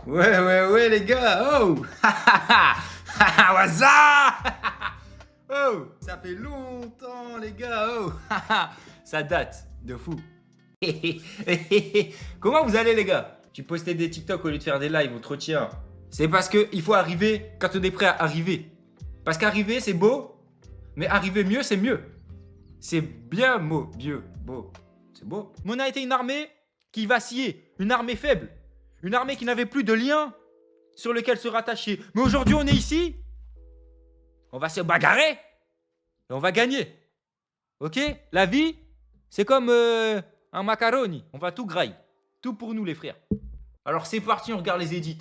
Ouais, les gars, oh. What's up? Oh, ça fait longtemps, les gars, oh. Ça date, de fou. Comment vous allez, les gars? Tu postais des TikTok au lieu de faire des lives, trop tien. C'est parce qu'il faut arriver quand on est prêt à arriver. Parce qu'arriver, c'est beau, mais arriver mieux, c'est mieux. C'est bien mieux, beau. C'est beau. Mais on a été une armée qui vacillait, une armée faible, une armée qui n'avait plus de lien sur lequel se rattacher. Mais aujourd'hui, on est ici, on va se bagarrer et on va gagner. Ok? La vie, c'est comme un macaroni, on va tout grailler. Tout pour nous, les frères. Alors c'est parti, on regarde les edits.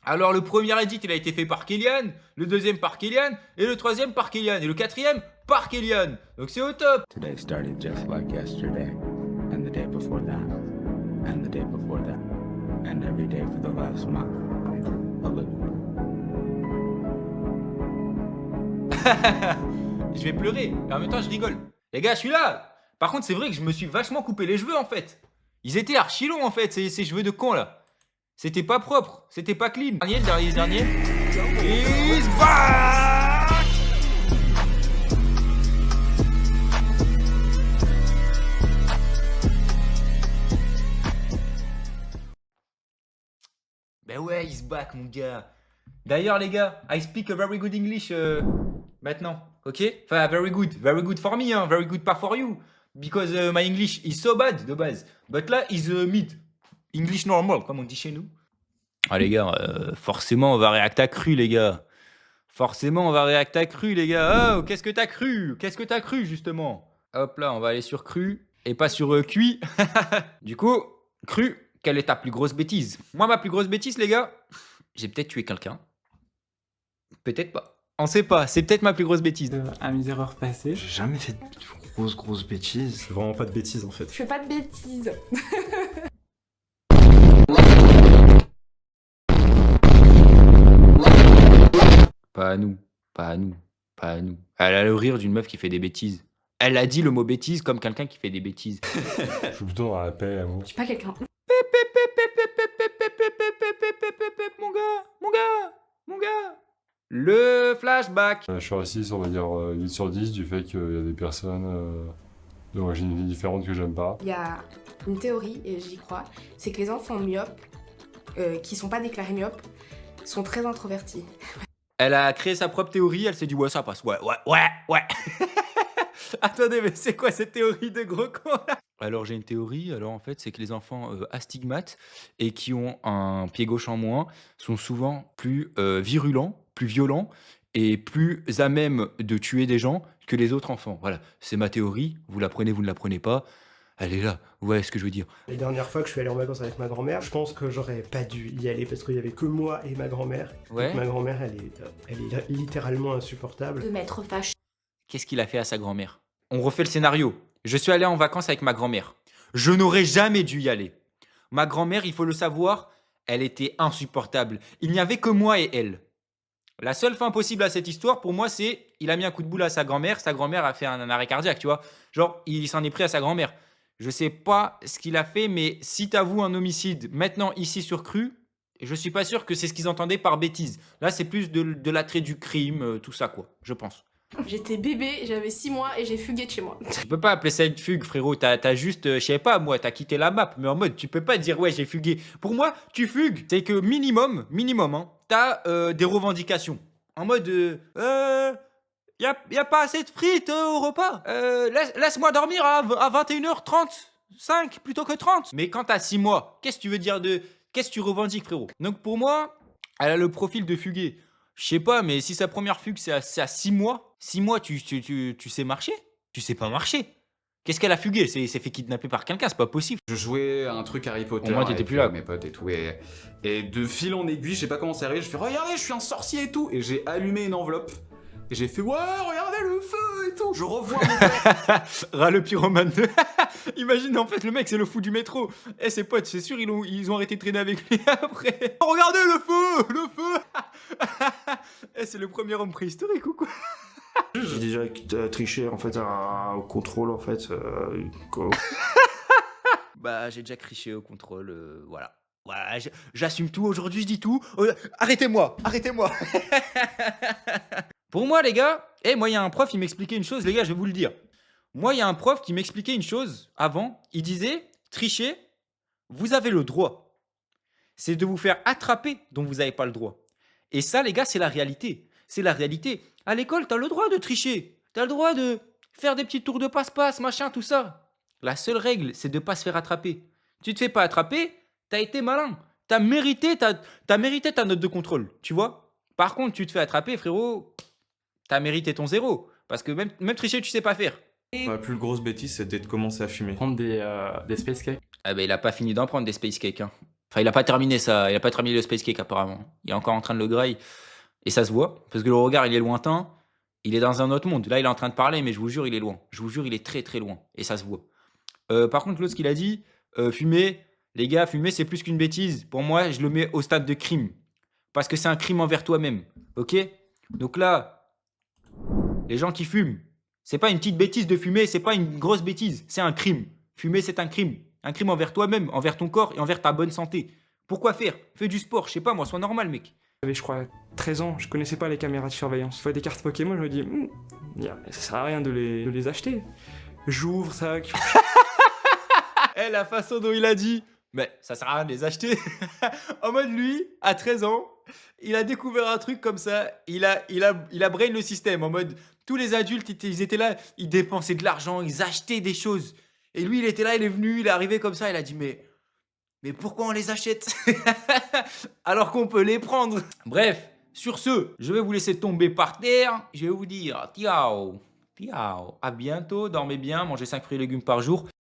Alors le premier edit, il a été fait par Kélian, le deuxième par Kélian, et le troisième par Kélian, et le quatrième par Kélian. Donc c'est au top. Today started just like yesterday, and the day before that, and the day before that, and every day for the last month. Je vais pleurer, et en même temps je rigole. Les gars, je suis là. Par contre, c'est vrai que je me suis vachement coupé les cheveux en fait. Ils étaient archi longs en fait, ces cheveux de con là. C'était pas propre, c'était pas clean. Le dernier. He's back! Ben ouais, he's back mon gars. D'ailleurs les gars, I speak a very good English maintenant, ok? Enfin, very good for me, hein, very good pas for you. Because my English is so bad de base. But là, is mid. English normal, comme on dit chez nous. Ah les gars, forcément on va réacter cru les gars. Forcément on va réacter cru les gars. Oh, qu'est-ce que t'as cru? Qu'est-ce que t'as cru justement? Hop là, on va aller sur cru et pas sur cuit. Du coup, cru, quelle est ta plus grosse bêtise? Moi, ma plus grosse bêtise les gars, j'ai peut-être tué quelqu'un. Peut-être pas. On sait pas, c'est peut-être ma plus grosse bêtise. À mes erreurs passées. J'ai jamais fait de grosses bêtises. Je fais vraiment pas de bêtises en fait. Je fais pas de bêtises. Pas à nous, pas à nous, pas à nous. Elle a le rire d'une meuf qui fait des bêtises. Elle a dit le mot bêtise comme quelqu'un qui fait des bêtises. Je suis plutôt dans la paix, l'amour. Je suis pas quelqu'un. Mon gars. Le flashback. Je suis assis, on va dire 8 sur 10 du fait qu'il y a des personnes d'origine différente que j'aime pas. Il y a une théorie, et j'y crois, c'est que les enfants myopes, qui sont pas déclarés myopes, sont très introvertis. Elle a créé sa propre théorie, elle s'est dit ouais ça passe, ouais. Attendez, mais c'est quoi cette théorie de gros con là? Alors j'ai une théorie, alors en fait c'est que les enfants astigmates et qui ont un pied gauche en moins sont souvent plus virulents, plus violents et plus à même de tuer des gens que les autres enfants. Voilà, c'est ma théorie, vous la prenez, vous ne la prenez pas, elle est là, vous voyez ce que je veux dire. Les dernières fois que je suis allé en vacances avec ma grand-mère, je pense que j'aurais pas dû y aller parce qu'il y avait que moi et ma grand-mère. Ouais. Donc ma grand-mère, elle est littéralement insupportable. De m'être fâché. Qu'est-ce qu'il a fait à sa grand-mère? On refait le scénario. Je suis allé en vacances avec ma grand-mère. Je n'aurais jamais dû y aller. Ma grand-mère, il faut le savoir, elle était insupportable. Il n'y avait que moi et elle. La seule fin possible à cette histoire, pour moi, c'est il a mis un coup de boule à sa grand-mère a fait un arrêt cardiaque, tu vois. Genre, il s'en est pris à sa grand-mère. Je sais pas ce qu'il a fait, mais si t'avoues un homicide maintenant ici sur Cru, je suis pas sûr que c'est ce qu'ils entendaient par bêtise. Là, c'est plus de l'attrait du crime, tout ça, quoi, je pense. J'étais bébé, j'avais 6 mois et j'ai fugué de chez moi. Tu peux pas appeler ça une fugue, frérot. T'as juste, je sais pas, moi, t'as quitté la map. Mais en mode, tu peux pas dire, ouais, j'ai fugué. Pour moi, tu fugues. C'est que minimum, hein, t'as des revendications. En mode, y a pas assez de frites au repas. Laisse-moi dormir à 21h35 plutôt que 30. Mais quand t'as 6 mois, qu'est-ce que tu veux dire de... Qu'est-ce que tu revendiques, frérot? Donc pour moi, elle a le profil de fuguer. Je sais pas, mais si sa première fugue, c'est à 6 mois, 6 mois, tu sais marcher? Tu sais pas marcher. Qu'est-ce qu'elle a fugué? C'est fait kidnapper par quelqu'un, c'est pas possible. Je jouais à un truc Harry Potter Au moins, t'étais avec plus là. mes potes et tout. Et de fil en aiguille, je sais pas comment c'est arrivé, je fais regardez, je suis un sorcier et tout. Et j'ai allumé une enveloppe. Et j'ai fait ouais, regardez le feu et tout. Je revois mon père. Ras le pyromane. Imagine, en fait, le mec, c'est le fou du métro. Eh, ses potes, c'est sûr, ils ont arrêté de traîner avec lui après. Oh, regardez le feu. Eh, c'est le premier homme préhistorique ou quoi? J'ai déjà triché en fait au contrôle en fait. Bah, j'ai déjà criché au contrôle, voilà. Ouais, j'assume tout, aujourd'hui je dis tout. Arrêtez-moi, arrêtez-moi. Pour moi, les gars, moi, il y a un prof, il m'expliquait une chose, les gars, je vais vous le dire. Moi, il y a un prof qui m'expliquait une chose avant. Il disait, tricher, vous avez le droit. C'est de vous faire attraper dont vous n'avez pas le droit. Et ça, les gars, c'est la réalité. C'est la réalité. À l'école, tu as le droit de tricher. Tu as le droit de faire des petits tours de passe-passe, machin, tout ça. La seule règle, c'est de ne pas se faire attraper. Tu te fais pas attraper, tu as été malin. Tu as mérité ta note de contrôle, tu vois. Par contre, tu te fais attraper, frérot, tu as mérité ton zéro. Parce que même tricher, tu sais pas faire. Ma plus grosse bêtise, c'était de commencer à fumer. Prendre des space cakes. Ah ben, il a pas fini d'en prendre des space cakes. Hein. Enfin, il a pas terminé ça. Il a pas terminé le space cake apparemment. Il est encore en train de le grailler. Et ça se voit. Parce que le regard, il est lointain. Il est dans un autre monde. Là, il est en train de parler, mais je vous jure, il est loin. Je vous jure, il est très très loin. Et ça se voit. Par contre, l'autre, ce qu'il a dit, fumer, les gars, fumer, c'est plus qu'une bêtise. Pour moi, je le mets au stade de crime. Parce que c'est un crime envers toi-même. Ok? Donc là, les gens qui fument, c'est pas une petite bêtise de fumer, c'est pas une grosse bêtise, c'est un crime. Fumer, c'est un crime. Un crime envers toi-même, envers ton corps et envers ta bonne santé. Pourquoi faire? Fais du sport, je sais pas moi, sois normal, mec. J'avais, je crois, 13 ans, je connaissais pas les caméras de surveillance. Je vois des cartes Pokémon, je me dis, ça sert à rien de les acheter. J'ouvre ça. La façon dont il a dit, mais ça sert à rien de les acheter. En mode, lui, à 13 ans, il a découvert un truc comme ça. Il a brain le système. En mode, tous les adultes, ils étaient là, ils dépensaient de l'argent, ils achetaient des choses. Et lui, il était là, il est venu, il est arrivé comme ça, il a dit, mais pourquoi on les achète alors qu'on peut les prendre? Bref, sur ce, je vais vous laisser tomber par terre. Je vais vous dire, ciao, ciao, à bientôt, dormez bien, mangez 5 fruits et légumes par jour.